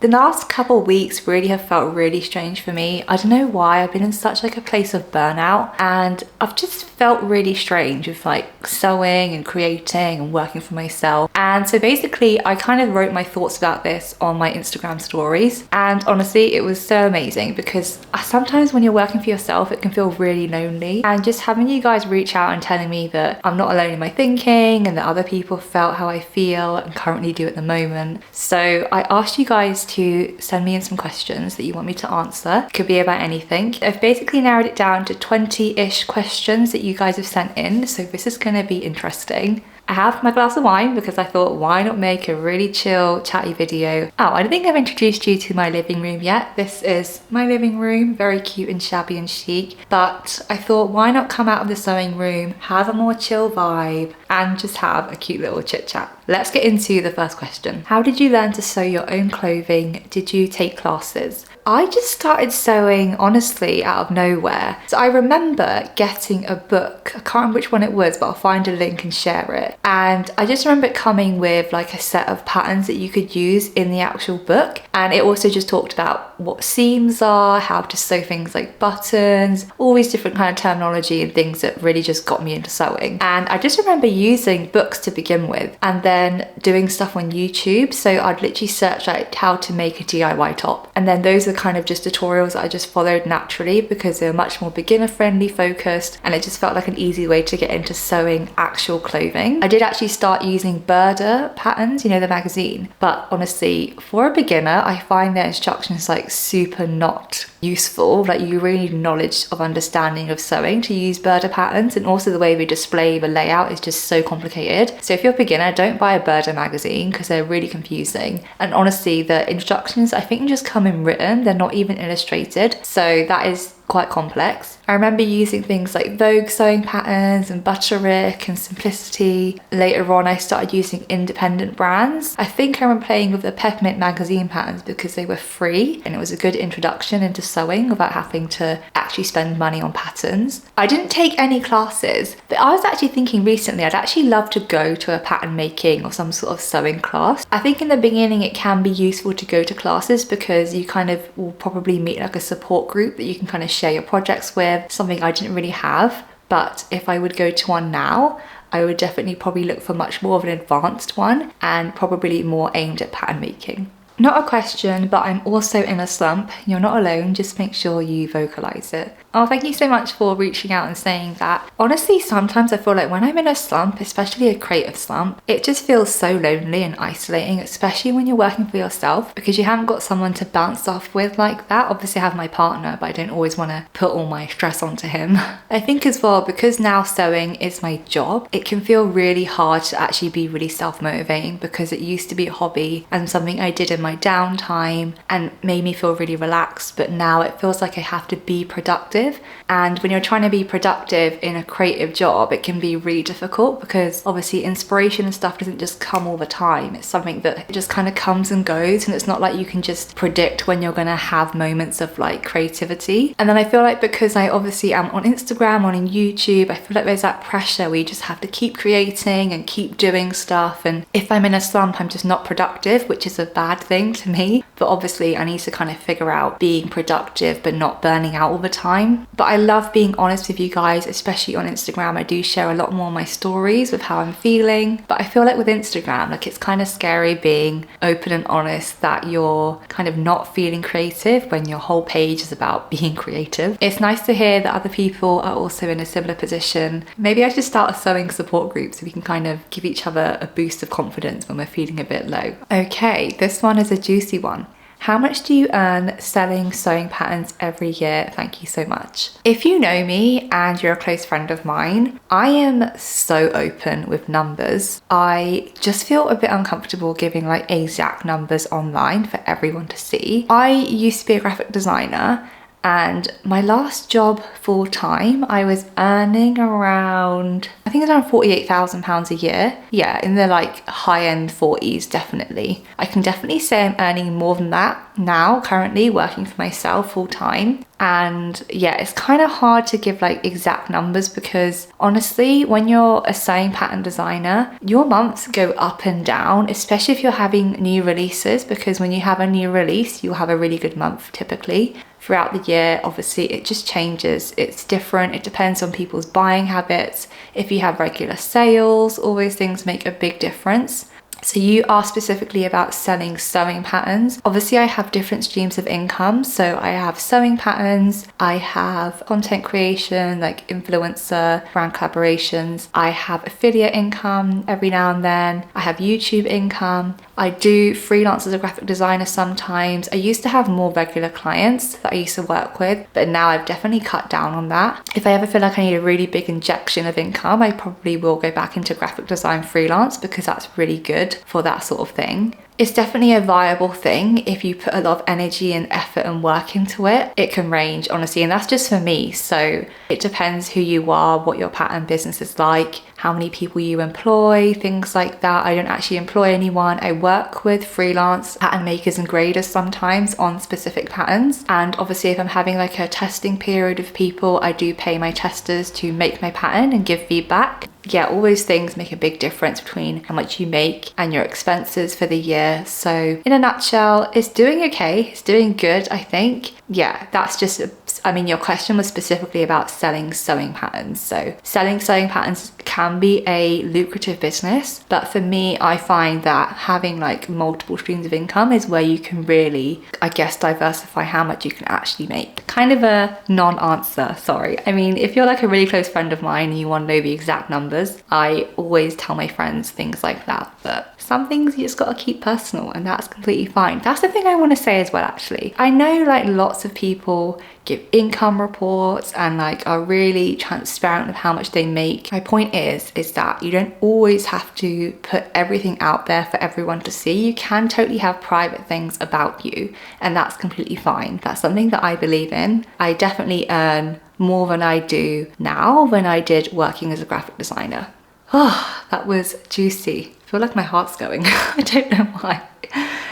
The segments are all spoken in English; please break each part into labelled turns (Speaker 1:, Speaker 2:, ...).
Speaker 1: The last couple of weeks really have felt really strange for me. I don't know why. I've been in such like a place of burnout, and I've just felt really strange with like sewing and creating and working for myself. And so basically I kind of wrote my thoughts about this on my Instagram stories, and honestly it was so amazing because sometimes when you're working for yourself it can feel really lonely, and just having you guys reach out and telling me that I'm not alone in my thinking and that other people felt how I feel and currently do at the moment. So I asked you guys to send me in some questions that you want me to answer. It could be about anything. I've basically narrowed it down to 20-ish questions that you guys have sent in, so this is going to be interesting. I have my glass of wine because I thought, why not make a really chill, chatty video? Oh, I don't think I've introduced you to my living room yet. This is my living room, very cute and shabby and chic. But I thought, why not come out of the sewing room, have a more chill vibe, and just have a cute little chit chat. Let's get into the first question. How did you learn to sew your own clothing? Did you take classes? I just started sewing, honestly, out of nowhere. So I remember getting a book, I can't remember which one it was, but I'll find a link and share it. And I just remember it coming with like a set of patterns that you could use in the actual book. And it also just talked about what seams are, how to sew things like buttons, all these different kind of terminology and things that really just got me into sewing. And I just remember using books to begin with and then doing stuff on YouTube. So I'd literally search like how to make a DIY top. And then those are kind of just tutorials that I just followed naturally because they were much more beginner friendly focused, and it just felt like an easy way to get into sewing actual clothing. I did actually start using Burda patterns, you know, the magazine, but honestly for a beginner I find their instructions like super not useful. Like you really need knowledge of understanding of sewing to use Burda patterns, and also the way we display the layout is just so complicated. So if you're a beginner, don't buy a Burda magazine because they're really confusing, and honestly the instructions I think just come in written, they're not even illustrated, so that is quite complex. I remember using things like Vogue sewing patterns and Butterick and Simplicity. Later on I started using independent brands. I think I remember playing with the Peppermint magazine patterns because they were free and it was a good introduction into sewing without having to actually spend money on patterns. I didn't take any classes, but I was actually thinking recently I'd actually love to go to a pattern making or some sort of sewing class. I think in the beginning it can be useful to go to classes because you kind of will probably meet like a support group that you can kind of share your projects with, something I didn't really have. But if I would go to one now, I would definitely probably look for much more of an advanced one and probably more aimed at pattern making. Not a question, but I'm also in a slump. You're not alone, just make sure you vocalize it. Oh, thank you so much for reaching out and saying that. Honestly, sometimes I feel like when I'm in a slump, especially a creative slump, it just feels so lonely and isolating, especially when you're working for yourself because you haven't got someone to bounce off with like that. Obviously I have my partner, but I don't always want to put all my stress onto him. I think as well, because now sewing is my job, it can feel really hard to actually be really self-motivating because it used to be a hobby and something I did in my downtime and made me feel really relaxed, but now it feels like I have to be productive. And when you're trying to be productive in a creative job, it can be really difficult because obviously inspiration and stuff doesn't just come all the time. It's something that just kind of comes and goes, and it's not like you can just predict when you're going to have moments of like creativity. And then I feel like because I obviously am on Instagram, on YouTube, I feel like there's that pressure where you just have to keep creating and keep doing stuff, and if I'm in a slump I'm just not productive, which is a bad thing to me. But obviously I need to kind of figure out being productive but not burning out all the time. But I love being honest with you guys, especially on Instagram. I do share a lot more of my stories with how I'm feeling, but I feel like with Instagram, like it's kind of scary being open and honest that you're kind of not feeling creative when your whole page is about being creative. It's nice to hear that other people are also in a similar position. Maybe I should start a sewing support group so we can kind of give each other a boost of confidence when we're feeling a bit low. Okay, this one is a juicy one. How much do you earn selling sewing patterns every year? Thank you so much. If you know me and you're a close friend of mine, I am so open with numbers. I just feel a bit uncomfortable giving like exact numbers online for everyone to see. I used to be a graphic designer, And my last job full time, I was earning around, I think it's around £48,000 a year. Yeah, in the like high end 40s, definitely. I can definitely say I'm earning more than that now, currently working for myself full time. And yeah, it's kind of hard to give like exact numbers because honestly, when you're a sewing pattern designer, your months go up and down, especially if you're having new releases, because when you have a new release, you'll have a really good month typically. Throughout the year, obviously, it just changes. It's different. It depends on people's buying habits. If you have regular sales, all those things make a big difference. So you asked specifically about selling sewing patterns. Obviously, I have different streams of income. So I have sewing patterns, I have content creation, like influencer, brand collaborations. I have affiliate income every now and then. I have YouTube income. I do freelance as a graphic designer sometimes. I used to have more regular clients that I used to work with, but now I've definitely cut down on that. If I ever feel like I need a really big injection of income, I probably will go back into graphic design freelance because that's really good for that sort of thing. It's definitely a viable thing if you put a lot of energy and effort and work into it. It can range, honestly, and that's just for me. So it depends who you are, what your pattern business is like, how many people you employ, things like that. I don't actually employ anyone. I work with freelance pattern makers and graders sometimes on specific patterns. And obviously if I'm having like a testing period of people, I do pay my testers to make my pattern and give feedback. Yeah, all those things make a big difference between how much you make and your expenses for the year. So in a nutshell, it's doing okay. It's doing good, I think. Yeah, that's just, I mean, your question was specifically about selling sewing patterns. So selling sewing patterns can be a lucrative business, but for me, I find that having like multiple streams of income is where you can really, I guess, diversify how much you can actually make. Kind of a non-answer, sorry. I mean, if you're like a really close friend of mine and you want to know the exact numbers, I always tell my friends things like that, but some things you just gotta keep personal, and that's completely fine. That's the thing I want to say as well, actually. I know like lots of people give income reports and like are really transparent with how much they make. My point is that you don't always have to put everything out there for everyone to see. You can totally have private things about you, and that's completely fine. That's something that I believe in. I definitely earn more than I do now than I did working as a graphic designer. Oh, that was juicy. I feel like my heart's going. I don't know why.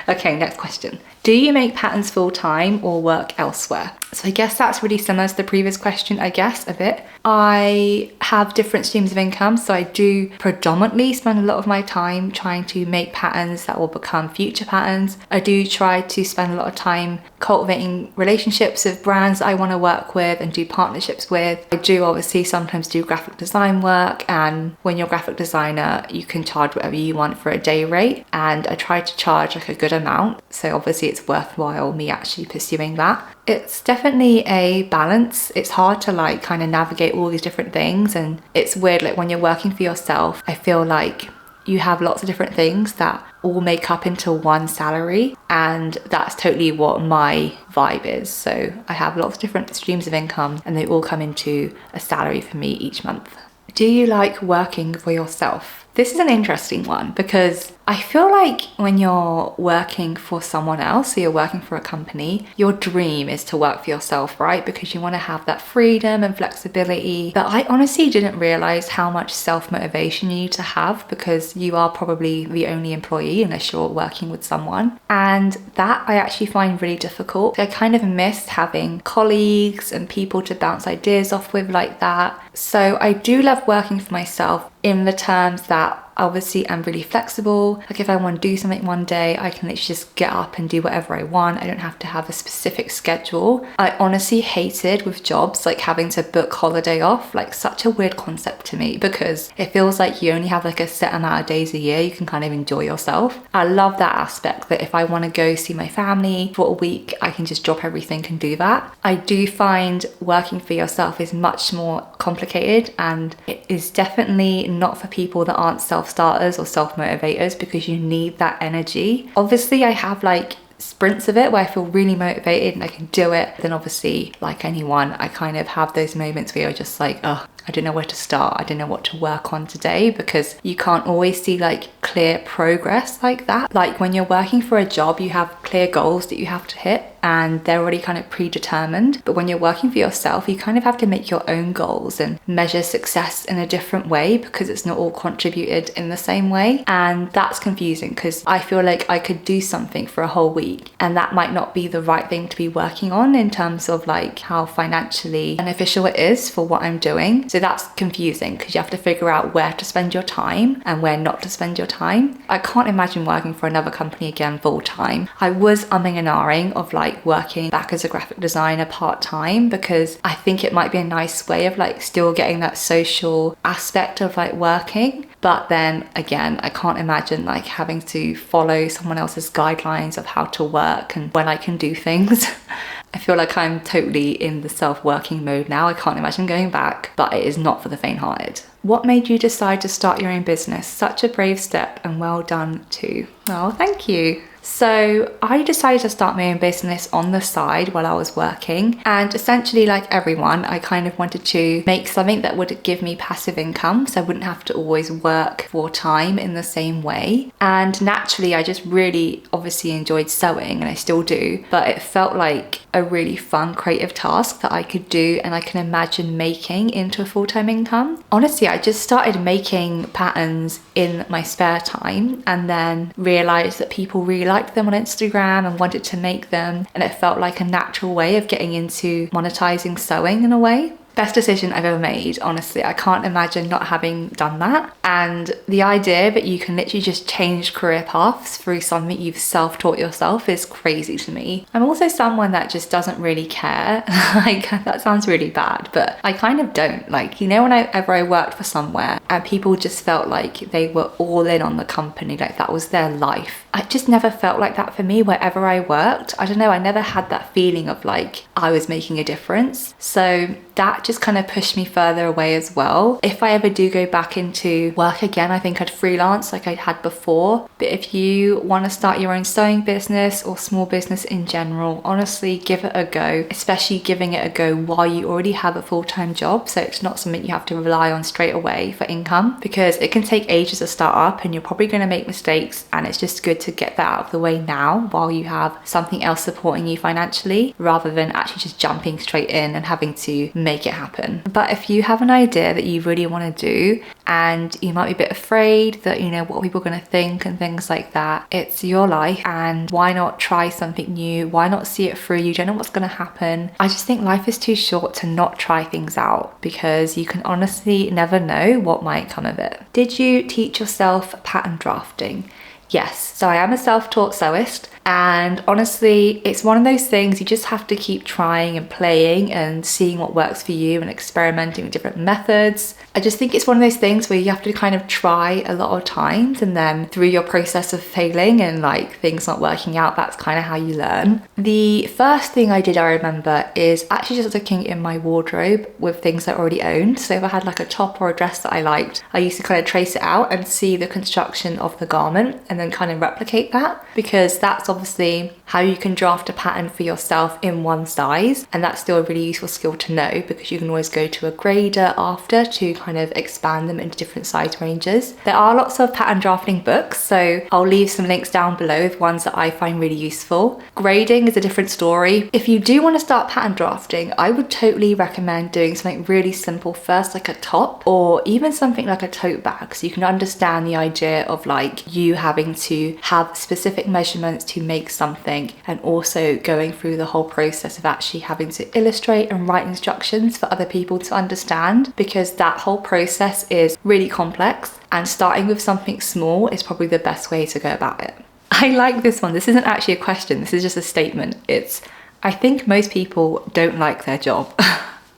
Speaker 1: Okay, next question. Do you make patterns full time or work elsewhere? So I guess that's really similar to the previous question, I guess, a bit. I have different streams of income, so I do predominantly spend a lot of my time trying to make patterns that will become future patterns. I do try to spend a lot of time cultivating relationships with brands that I want to work with and do partnerships with. I do obviously sometimes do graphic design work, and when you're a graphic designer, you can charge whatever you want for a day rate, and I try to charge like a good amount. So obviously it's worthwhile me actually pursuing that. It's definitely a balance. It's hard to like kind of navigate all these different things, and it's weird, like when you're working for yourself, I feel like you have lots of different things that all make up into one salary, and that's totally what my vibe is. So I have lots of different streams of income and they all come into a salary for me each month. Do you like working for yourself? This is an interesting one because I feel like when you're working for someone else, so you're working for a company, your dream is to work for yourself, right? Because you want to have that freedom and flexibility. But I honestly didn't realize how much self-motivation you need to have, because you are probably the only employee unless you're working with someone. And that I actually find really difficult. I kind of miss having colleagues and people to bounce ideas off with like that. So I do love working for myself in the terms that obviously I'm really flexible. Like if I want to do something one day, I can literally just get up and do whatever I want. I don't have to have a specific schedule. I honestly hated with jobs like having to book holiday off, like such a weird concept to me, because it feels like you only have like a set amount of days a year you can kind of enjoy yourself. I love that aspect, that if I want to go see my family for a week, I can just drop everything and do that. I do find working for yourself is much more complicated, and it is definitely not for people that aren't self-starters or self-motivators, because you need that energy. Obviously I have like sprints of it where I feel really motivated and I can do it. Then obviously, like anyone, I kind of have those moments where you're just like, oh, I don't know where to start. I don't know what to work on today, because you can't always see like clear progress like that. Like when you're working for a job, you have clear goals that you have to hit and they're already kind of predetermined. But when you're working for yourself, you kind of have to make your own goals and measure success in a different way because it's not all contributed in the same way. And that's confusing because I feel like I could do something for a whole week and that might not be the right thing to be working on in terms of like how financially beneficial it is for what I'm doing. So that's confusing because you have to figure out where to spend your time and where not to spend your time. I can't imagine working for another company again full time. I was umming and ahhing of like working back as a graphic designer part-time because I think it might be a nice way of like still getting that social aspect of like working. But then again, I can't imagine like having to follow someone else's guidelines of how to work and when I can do things. I feel like I'm totally in the self-working mode now. I can't imagine going back, but it is not for the faint-hearted. What made you decide to start your own business? Such a brave step and well done too. Oh, thank you. So I decided to start my own business on the side while I was working, and essentially like everyone, I kind of wanted to make something that would give me passive income so I wouldn't have to always work full time in the same way. And naturally I just really obviously enjoyed sewing, and I still do, but it felt like a really fun creative task that I could do and I can imagine making into a full-time income. Honestly, I just started making patterns in my spare time and then realized that people really liked them on Instagram and wanted to make them, and it felt like a natural way of getting into monetizing sewing in a way. Best decision I've ever made, honestly. I can't imagine not having done that. And the idea that you can literally just change career paths through something you've self-taught yourself is crazy to me. I'm also someone that just doesn't really care. Like, that sounds really bad, but I kind of don't. Like, you know, whenever I worked for somewhere and people just felt like they were all in on the company, like that was their life. I just never felt like that for me wherever I worked. I don't know, I never had that feeling of like I was making a difference. So that just kind of pushed me further away as well. If I ever do go back into work again, I think I'd freelance like I had before. But if you want to start your own sewing business or small business in general, honestly, give it a go, especially giving it a go while you already have a full-time job. So it's not something you have to rely on straight away for income, because it can take ages to start up and you're probably going to make mistakes, and it's just good to get that out of the way now while you have something else supporting you financially, rather than actually just jumping straight in and having to make it happen. But if you have an idea that you really want to do and you might be a bit afraid that, you know, what are people going to think and things like that, it's your life, and why not try something new? Why not see it through? You don't know what's going to happen. I just think life is too short to not try things out, because you can honestly never know what might come of it. Did you teach yourself pattern drafting? Yes, so I am a self-taught sewist, and honestly, it's one of those things you just have to keep trying and playing and seeing what works for you and experimenting with different methods. I just think it's one of those things where you have to kind of try a lot of times, and then through your process of failing and like things not working out, that's kind of how you learn. The first thing I did, I remember, is actually just looking in my wardrobe with things I already owned. So if I had like a top or a dress that I liked, I used to kind of trace it out and see the construction of the garment and then kind of replicate that, because that's obviously how you can draft a pattern for yourself in one size, and that's still a really useful skill to know, because you can always go to a grader after to kind of expand them into different size ranges. There are lots of pattern drafting books, so I'll leave some links down below with ones that I find really useful. Grading is a different story. If you do want to start pattern drafting, I would totally recommend doing something really simple first, like a top or even something like a tote bag, so you can understand the idea of like you having to have specific measurements to make something, and also going through the whole process of actually having to illustrate and write instructions for other people to understand, because that whole process is really complex, and starting with something small is probably the best way to go about it. I like this one. This isn't actually a question, this is just a statement. It's, I think most people don't like their job.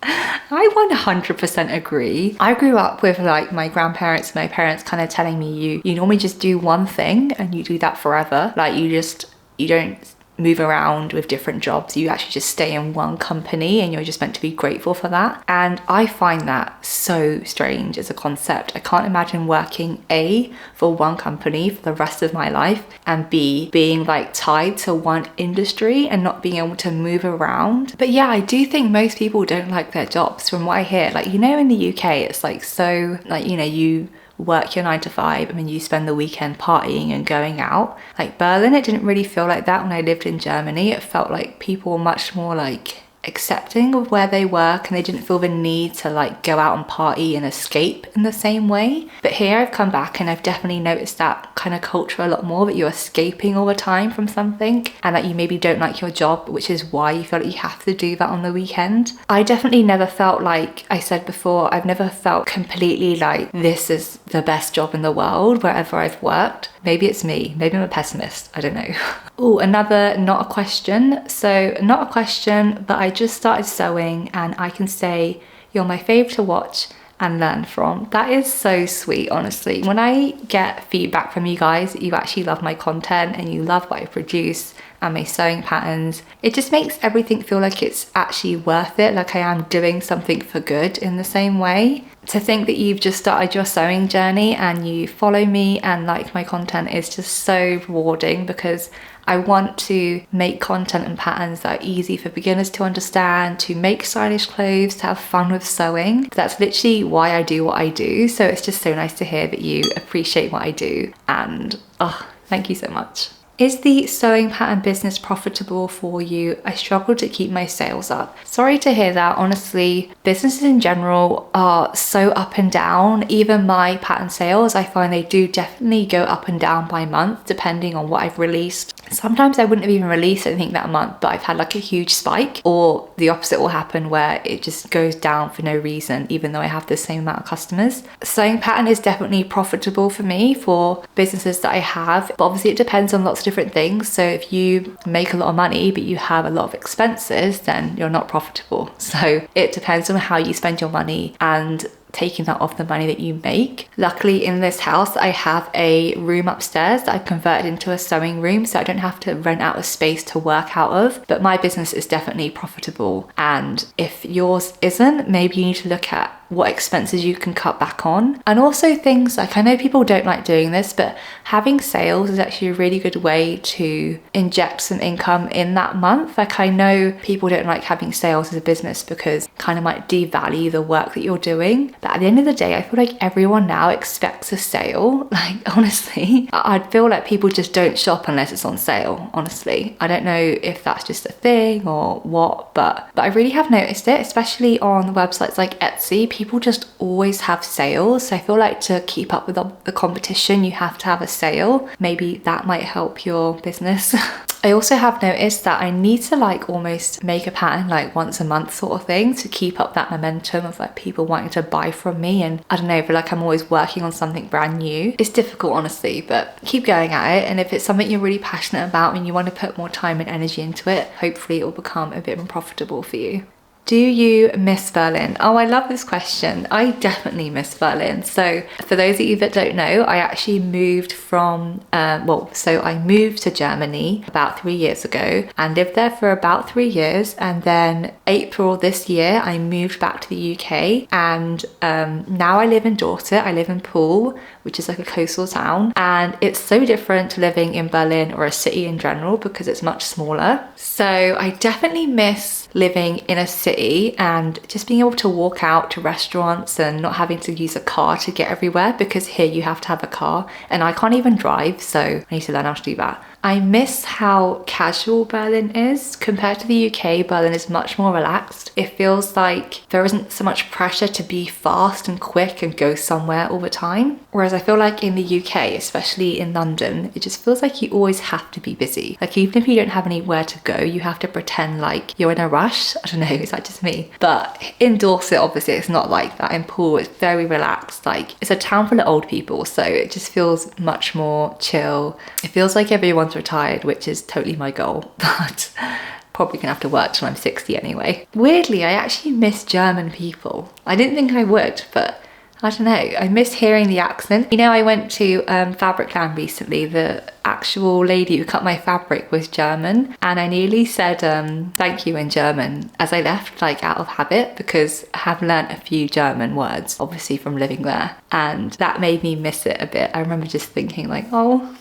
Speaker 1: I 100% agree. I grew up with like my grandparents and my parents kind of telling me you normally just do one thing and you do that forever. Like you don't move around with different jobs. You actually just stay in one company and you're just meant to be grateful for that. And I find that so strange as a concept. I can't imagine working A, for one company for the rest of my life, and B, being like tied to one industry and not being able to move around. But yeah, I do think most people don't like their jobs from what I hear. Like, you know, in the UK, it's like so like, you know, you work your 9 to 5 and then you spend the weekend partying and going out. Like Berlin, it didn't really feel like that when I lived in Germany. It felt like people were much more like accepting of where they work and they didn't feel the need to like go out and party and escape in the same way. But here I've come back and I've definitely noticed that kind of culture a lot more, that you're escaping all the time from something and that you maybe don't like your job, which is why you feel like you have to do that on the weekend. I definitely never felt, like I said before, I've never felt completely like this is the best job in the world wherever I've worked. Maybe it's me, maybe I'm a pessimist, I don't know. Oh, another not a question. So not a question, but I just started sewing and I can say you're my fave to watch and learn from. That is so sweet, honestly. When I get feedback from you guys that you actually love my content and you love what I produce and my sewing patterns, it just makes everything feel like it's actually worth it, like I am doing something for good in the same way. To think that you've just started your sewing journey and you follow me and like my content is just so rewarding, because I want to make content and patterns that are easy for beginners to understand, to make stylish clothes, to have fun with sewing. That's literally why I do what I do. So it's just so nice to hear that you appreciate what I do, and thank you so much. Is the sewing pattern business profitable for you? I struggle to keep my sales up. Sorry to hear that. Honestly, businesses in general are so up and down. Even my pattern sales, I find they do definitely go up and down by month, depending on what I've released. Sometimes I wouldn't have even released anything that month, but I've had like a huge spike, or the opposite will happen where it just goes down for no reason, even though I have the same amount of customers. Sewing pattern is definitely profitable for me for businesses that I have, but obviously it depends on lots of different things. So if you make a lot of money but you have a lot of expenses, then you're not profitable. So it depends on how you spend your money and taking that off the money that you make. Luckily in this house I have a room upstairs that I've converted into a sewing room, so I don't have to rent out a space to work out of. But my business is definitely profitable, and if yours isn't, maybe you need to look at what expenses you can cut back on. And also things like, I know people don't like doing this, but having sales is actually a really good way to inject some income in that month. Like I know people don't like having sales as a business because it kind of might devalue the work that you're doing. But at the end of the day, I feel like everyone now expects a sale. Like honestly, I feel like people just don't shop unless it's on sale, honestly. I don't know if that's just a thing or what, but I really have noticed it, especially on websites like Etsy. People just always have sales. So I feel like to keep up with the competition, you have to have a sale. Maybe that might help your business. I also have noticed that I need to like almost make a pattern like once a month sort of thing to keep up that momentum of like people wanting to buy from me. And I don't know, but like I'm always working on something brand new. It's difficult, honestly, but keep going at it. And if it's something you're really passionate about and you want to put more time and energy into it, hopefully it will become a bit more profitable for you. Do you miss Berlin? Oh, I love this question. I definitely miss Berlin. So for those of you that don't know, I actually moved from, I moved to Germany about 3 years ago and lived there for about 3 years. And then April this year, I moved back to the UK, and now I live in Dorset. I live in Poole, which is like a coastal town. And it's so different to living in Berlin or a city in general because it's much smaller. So I definitely miss living in a city and just being able to walk out to restaurants and not having to use a car to get everywhere, because here you have to have a car and I can't even drive, so I need to learn how to do that. I miss how casual Berlin is. Compared to the UK, Berlin is much more relaxed. It feels like there isn't so much pressure to be fast and quick and go somewhere all the time. Whereas I feel like in the UK, especially in London, it just feels like you always have to be busy. Like even if you don't have anywhere to go, you have to pretend like you're in a rush. I don't know, is that just me? But in Dorset, obviously it's not like that. In Poole, it's very relaxed. Like it's a town full of old people, so it just feels much more chill. It feels like everyone's retired, which is totally my goal, but probably gonna have to work till I'm 60 anyway. Weirdly, I actually miss German people. I didn't think I would, but I don't know, I miss hearing the accent. You know, I went to Fabricland recently. The actual lady who cut my fabric was German, and I nearly said thank you in German as I left, like out of habit, because I have learnt a few German words, obviously from living there, and that made me miss it a bit. I remember just thinking like, oh,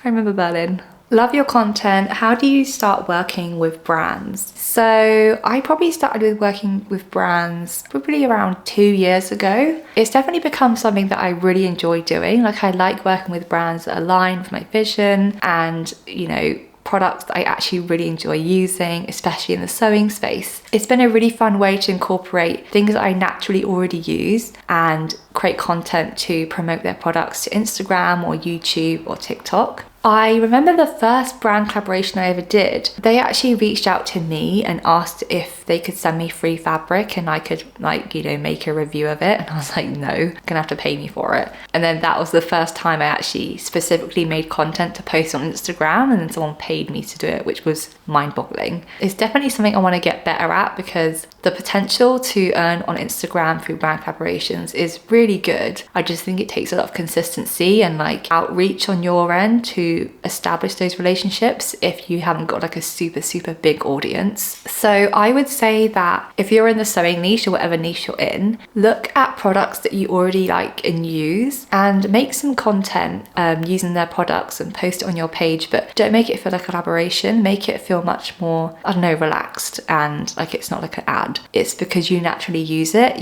Speaker 1: I remember Berlin. Love your content. How do you start working with brands? So I probably started with working with brands probably around 2 years ago. It's definitely become something that I really enjoy doing. Like, I like working with brands that align with my vision and, you know, products that I actually really enjoy using, especially in the sewing space. It's been a really fun way to incorporate things that I naturally already use and create content to promote their products to Instagram or YouTube or TikTok. I remember the first brand collaboration I ever did, they actually reached out to me and asked if they could send me free fabric and I could, like, you know, make a review of it. And I was like, no, you're gonna have to pay me for it. And then that was the first time I actually specifically made content to post on Instagram, and then someone paid me to do it, which was mind-boggling. It's definitely something I want to get better at, because the potential to earn on Instagram through brand collaborations is really good. I just think it takes a lot of consistency and like outreach on your end to establish those relationships if you haven't got like a super big audience. So I would say that if you're in the sewing niche or whatever niche you're in, look at products that you already like and use and make some content using their products and post it on your page, but don't make it feel like a collaboration. Make it feel much more, I don't know, relaxed, and like it's not like an ad. It's because you naturally use it.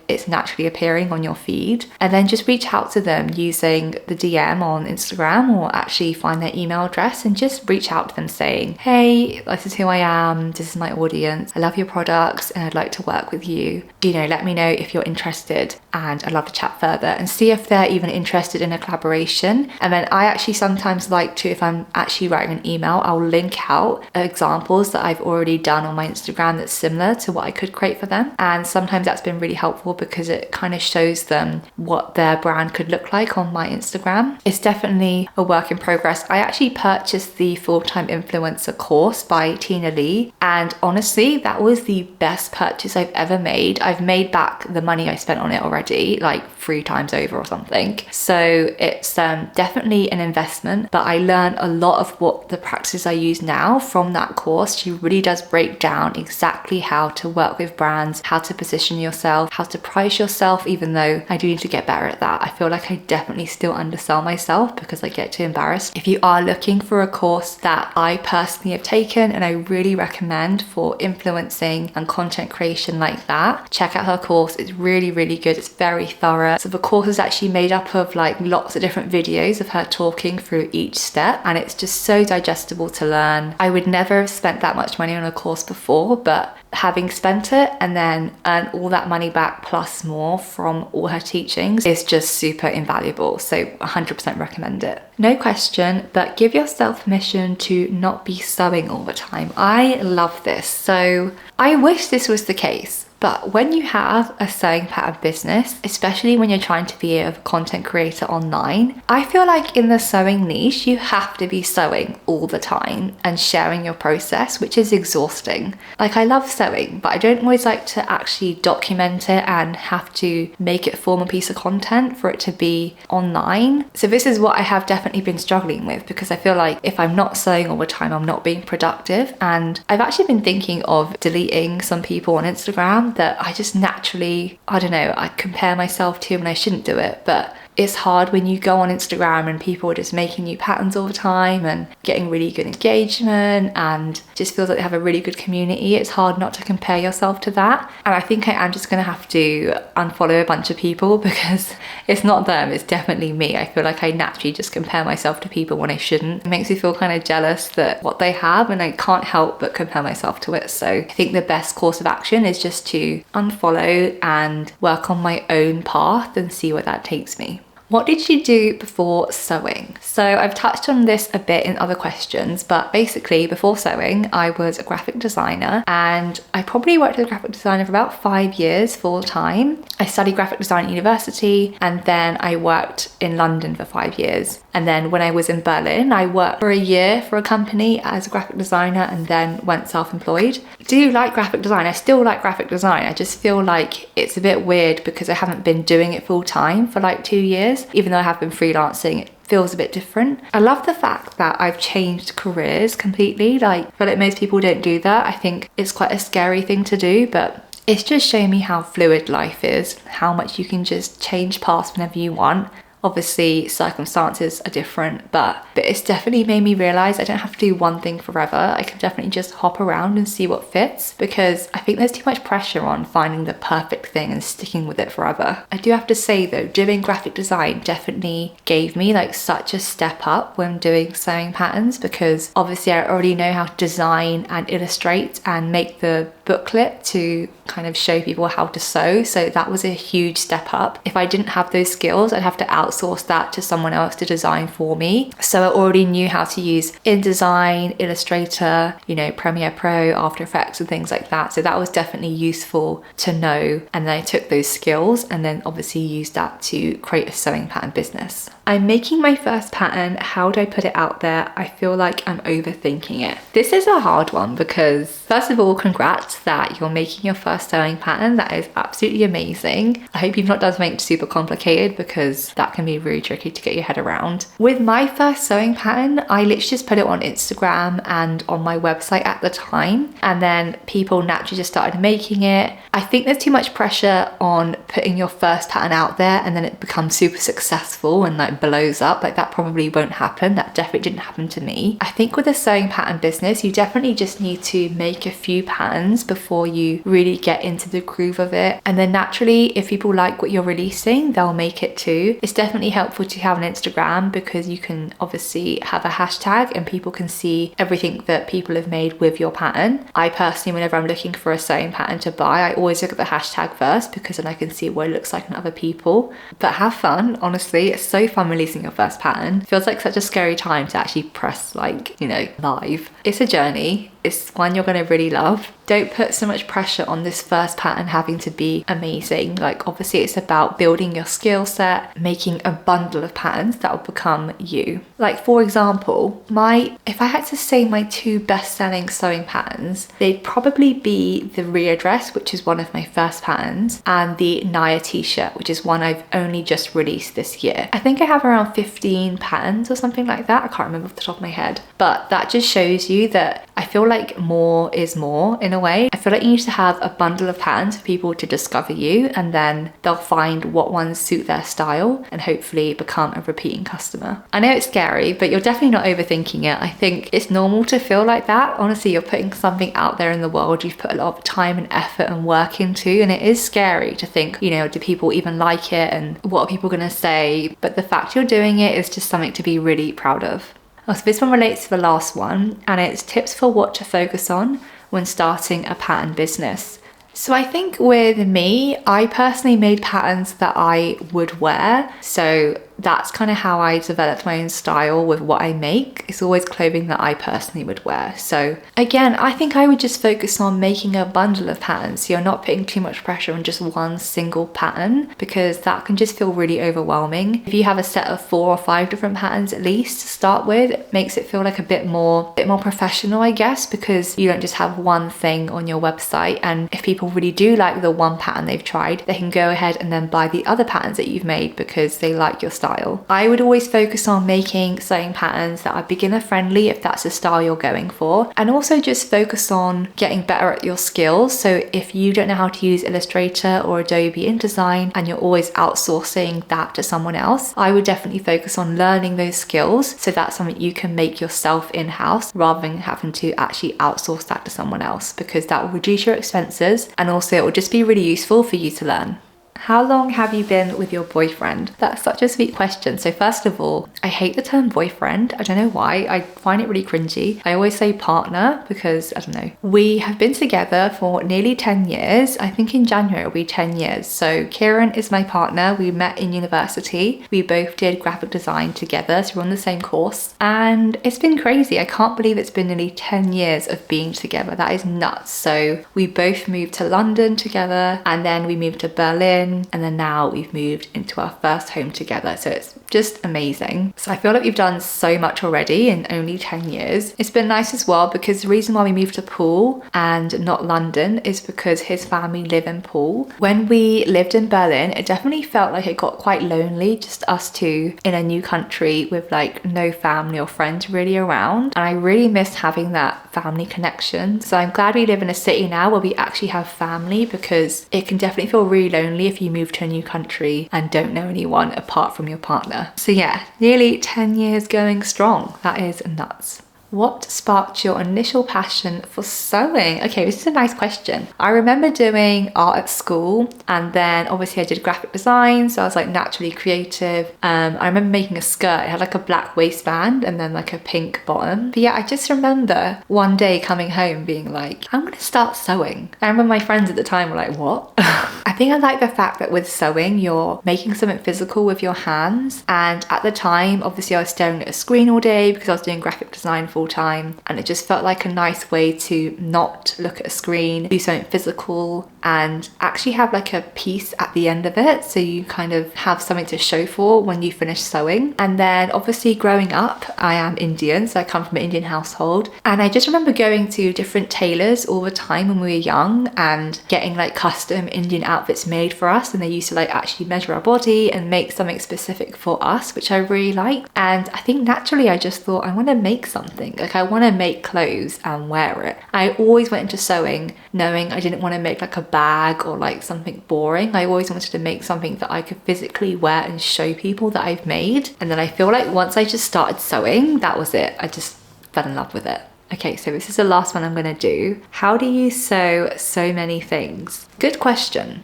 Speaker 1: It's naturally appearing on your feed, and then just reach out to them using the DM on Instagram, or actually find their email address and just reach out to them saying, hey, this is who I am, this is my audience, I love your products and I'd like to work with you. You know, let me know if you're interested and I'd love to chat further, and see if they're even interested in a collaboration. And then I actually sometimes like to, if I'm actually writing an email, I'll link out examples that I've already done on my Instagram that's similar to what I could create for them. And sometimes that's been really helpful because it kind of shows them what their brand could look like on my Instagram. It's definitely a work in progress. I actually purchased the Full-Time Influencer course by Tina Lee, and honestly, that was the best purchase I've ever made. I've made back the money I spent on it already, like 3 times over or something. So it's definitely an investment, but I learned a lot of what the practices I use now from that course. She really does break down exactly how to work with brands, how to position yourself, how to price yourself, even though I do need to get better at that. I feel like I definitely still undersell myself because I get too embarrassed. If you are looking for a course that I personally have taken and I really recommend for influencing and content creation like that, check out her course. It's really good. It's very thorough. So the course is actually made up of like lots of different videos of her talking through each step, and it's just so digestible to learn. I would never have spent that much money on a course before, but having spent it and then earn all that money back plus more from all her teachings is just super invaluable. So 100% recommend it. No question, but give yourself permission to not be sewing all the time. I love this. So I wish this was the case. But when you have a sewing pattern business, especially when you're trying to be a content creator online, I feel like in the sewing niche, you have to be sewing all the time and sharing your process, which is exhausting. Like, I love sewing, but I don't always like to actually document it and have to make it form a piece of content for it to be online. So this is what I have definitely been struggling with, because I feel like if I'm not sewing all the time, I'm not being productive. And I've actually been thinking of deleting some people on Instagram that I just naturally, I don't know, I compare myself to, and I shouldn't do it, but it's hard when you go on Instagram and people are just making new patterns all the time and getting really good engagement and just feels like they have a really good community. It's hard not to compare yourself to that. And I think I am just gonna have to unfollow a bunch of people, because it's not them, it's definitely me. I feel like I naturally just compare myself to people when I shouldn't. It makes me feel kind of jealous that what they have, and I can't help but compare myself to it. So I think the best course of action is just to unfollow and work on my own path and see where that takes me. What did you do before sewing? So I've touched on this a bit in other questions, but basically before sewing, I was a graphic designer, and I probably worked as a graphic designer for about 5 years full time. I studied graphic design at university, and then I worked in London for 5 years. And then when I was in Berlin, I worked for a year for a company as a graphic designer and then went self-employed. I do like graphic design. I still like graphic design. I just feel like it's a bit weird because I haven't been doing it full time for like 2 years. Even though I have been freelancing, it feels a bit different. I love the fact that I've changed careers completely. Like, I feel like most people don't do that. I think it's quite a scary thing to do, but it's just showing me how fluid life is, how much you can just change paths whenever you want. Obviously circumstances are different, but it's definitely made me realize I don't have to do one thing forever. I can definitely just hop around and see what fits, because I think there's too much pressure on finding the perfect thing and sticking with it forever. I do have to say though, doing graphic design definitely gave me like such a step up when doing sewing patterns, because obviously I already know how to design and illustrate and make the booklet to kind of show people how to sew. So that was a huge step up. If I didn't have those skills, I'd have to outsource that to someone else to design for me. So I already knew how to use InDesign, Illustrator, you know, Premiere Pro, After Effects and things like that. So that was definitely useful to know. And then I took those skills and then obviously used that to create a sewing pattern business. I'm making my first pattern. How do I put it out there? I feel like I'm overthinking it. This is a hard one because first of all, congrats that you're making your first sewing pattern. That is absolutely amazing. I hope you've not done something super complicated, because that can be really tricky to get your head around. With my first sewing pattern, I literally just put it on Instagram and on my website at the time, and then people naturally just started making it. I think there's too much pressure on putting your first pattern out there and then it becomes super successful and like blows up. Like that probably won't happen. That definitely didn't happen to me. I think with a sewing pattern business, you definitely just need to make a few patterns before you really get into the groove of it. And then naturally, if people like what you're releasing, they'll make it too. It's definitely helpful to have an Instagram because you can obviously have a hashtag and people can see everything that people have made with your pattern. I personally, whenever I'm looking for a sewing pattern to buy, I always look at the hashtag first, because then I can see what it looks like on other people. But have fun, honestly. It's so fun releasing your first pattern. It feels like such a scary time to actually press like, you know, live. It's a journey. It's one you're going to really love. Don't put so much pressure on this first pattern having to be amazing. Like obviously it's about building your skill set, making a bundle of patterns that will become you. Like for example, if I had to say my two best-selling sewing patterns, they'd probably be the Ria dress, which is one of my first patterns, and the Naya t-shirt, which is one I've only just released this year. I think I have around 15 patterns or something like that. I can't remember off the top of my head, but that just shows you that I feel like more is more in a way. I feel like you need to have a bundle of patterns for people to discover you, and then they'll find what ones suit their style and hopefully become a repeating customer. I know it's scary, but you're definitely not overthinking it. I think it's normal to feel like that. Honestly, you're putting something out there in the world you've put a lot of time and effort and work into, and it is scary to think, you know, do people even like it and what are people gonna say? But the fact you're doing it is just something to be really proud of. So this one relates to the last one, and it's tips for what to focus on when starting a pattern business. So I think with me, I personally made patterns that I would wear. So that's kind of how I developed my own style with what I make. It's always clothing that I personally would wear. So again, I think I would just focus on making a bundle of patterns. So you're not putting too much pressure on just one single pattern, because that can just feel really overwhelming. If you have a set of 4 or 5 different patterns at least to start with, it makes it feel like a bit more professional, I guess, because you don't just have one thing on your website. And if people really do like the one pattern they've tried, they can go ahead and then buy the other patterns that you've made because they like your style. I would always focus on making sewing patterns that are beginner friendly if that's the style you're going for, and also just focus on getting better at your skills. So if you don't know how to use Illustrator or Adobe InDesign and you're always outsourcing that to someone else, I would definitely focus on learning those skills so that's something you can make yourself in-house rather than having to actually outsource that to someone else, because that will reduce your expenses and also it will just be really useful for you to learn. How long have you been with your boyfriend? That's such a sweet question. So first of all, I hate the term boyfriend. I don't know why. I find it really cringy. I always say partner because, I don't know. We have been together for nearly 10 years. I think in January it'll be 10 years. So Kieran is my partner. We met in university. We both did graphic design together. So we're on the same course. And it's been crazy. I can't believe it's been nearly 10 years of being together. That is nuts. So we both moved to London together, and then we moved to Berlin, and then now we've moved into our first home together. So it's just amazing. So I feel like we've done so much already in only 10 years. It's been nice as well because the reason why we moved to Poole and not London is because his family live in Poole. When we lived in Berlin, it definitely felt like it got quite lonely, just us two in a new country with like no family or friends really around. And I really missed having that family connection. So I'm glad we live in a city now where we actually have family, because it can definitely feel really lonely if if you move to a new country and don't know anyone apart from your partner. So yeah, nearly 10 years going strong. That is nuts. What sparked your initial passion for sewing? Okay, this is a nice question. I remember doing art at school, and then obviously I did graphic design, so I was like naturally creative. I remember making a skirt. It had like a black waistband and then like a pink bottom. But yeah, I just remember one day coming home being like, I'm gonna start sewing. I remember my friends at the time were like, what? I think I like the fact that with sewing, you're making something physical with your hands. And at the time, obviously I was staring at a screen all day because I was doing graphic design full time, and it just felt like a nice way to not look at a screen, do something physical, and actually have like a piece at the end of it, so you kind of have something to show for when you finish sewing. And then obviously growing up, I am Indian, so I come from an Indian household, and I just remember going to different tailors all the time when we were young and getting like custom Indian outfits made for us, and they used to like actually measure our body and make something specific for us, which I really liked. And I think naturally I just thought, I want to make something. Like I want to make clothes and wear it. I always went into sewing knowing I didn't want to make like a bag or like something boring. I always wanted to make something that I could physically wear and show people that I've made. And then I feel like once I just started sewing, that was it. I just fell in love with it. Okay, so this is the last one I'm going to do. How do you sew so many things? Good question.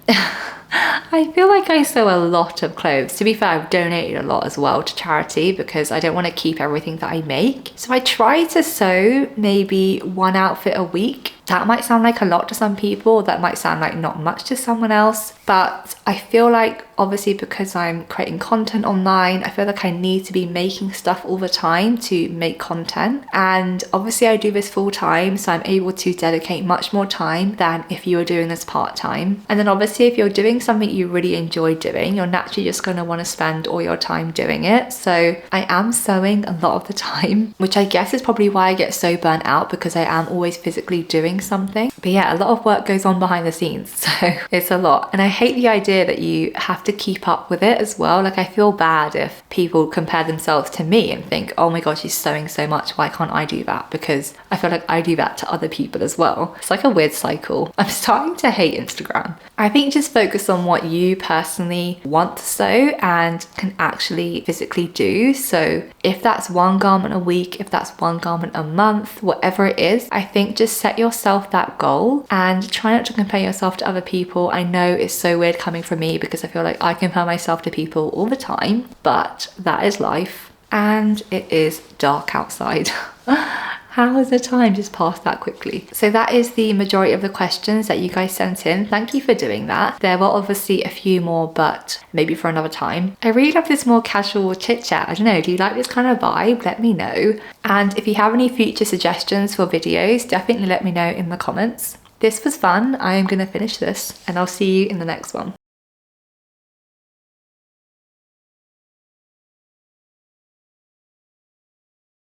Speaker 1: I feel like I sew a lot of clothes. To be fair, I've donated a lot as well to charity because I don't want to keep everything that I make. So I try to sew maybe one outfit a week. That might sound like a lot to some people. That might sound like not much to someone else. But I feel like obviously because I'm creating content online, I feel like I need to be making stuff all the time to make content. And obviously I do this full time, so I'm able to dedicate much more time than if you were doing this part time. And then obviously if you're doing something you really enjoy doing, you're naturally just going to want to spend all your time doing it. So I am sewing a lot of the time, which I guess is probably why I get so burnt out, because I am always physically doing something. But yeah, a lot of work goes on behind the scenes, so it's a lot. And I hate the idea that you have to keep up with it as well. Like I feel bad if people compare themselves to me and think, oh my god, she's sewing so much, why can't I do that? Because I feel like I do that to other people as well. It's like a weird cycle. I'm starting to hate Instagram. I think just focus on what you personally want to sew and can actually physically do. So if that's one garment a week, if that's one garment a month, whatever it is, I think just set yourself that goal and try not to compare yourself to other people. I know it's so weird coming from me because I feel like I compare myself to people all the time, but that is life and it is dark outside. How has the time just passed that quickly? So that is the majority of the questions that you guys sent in. Thank you for doing that. There were obviously a few more, but maybe for another time. I really love this more casual chit chat. I don't know, do you like this kind of vibe? Let me know. And if you have any future suggestions for videos, definitely let me know in the comments. This was fun. I am going to finish this and I'll see you in the next one.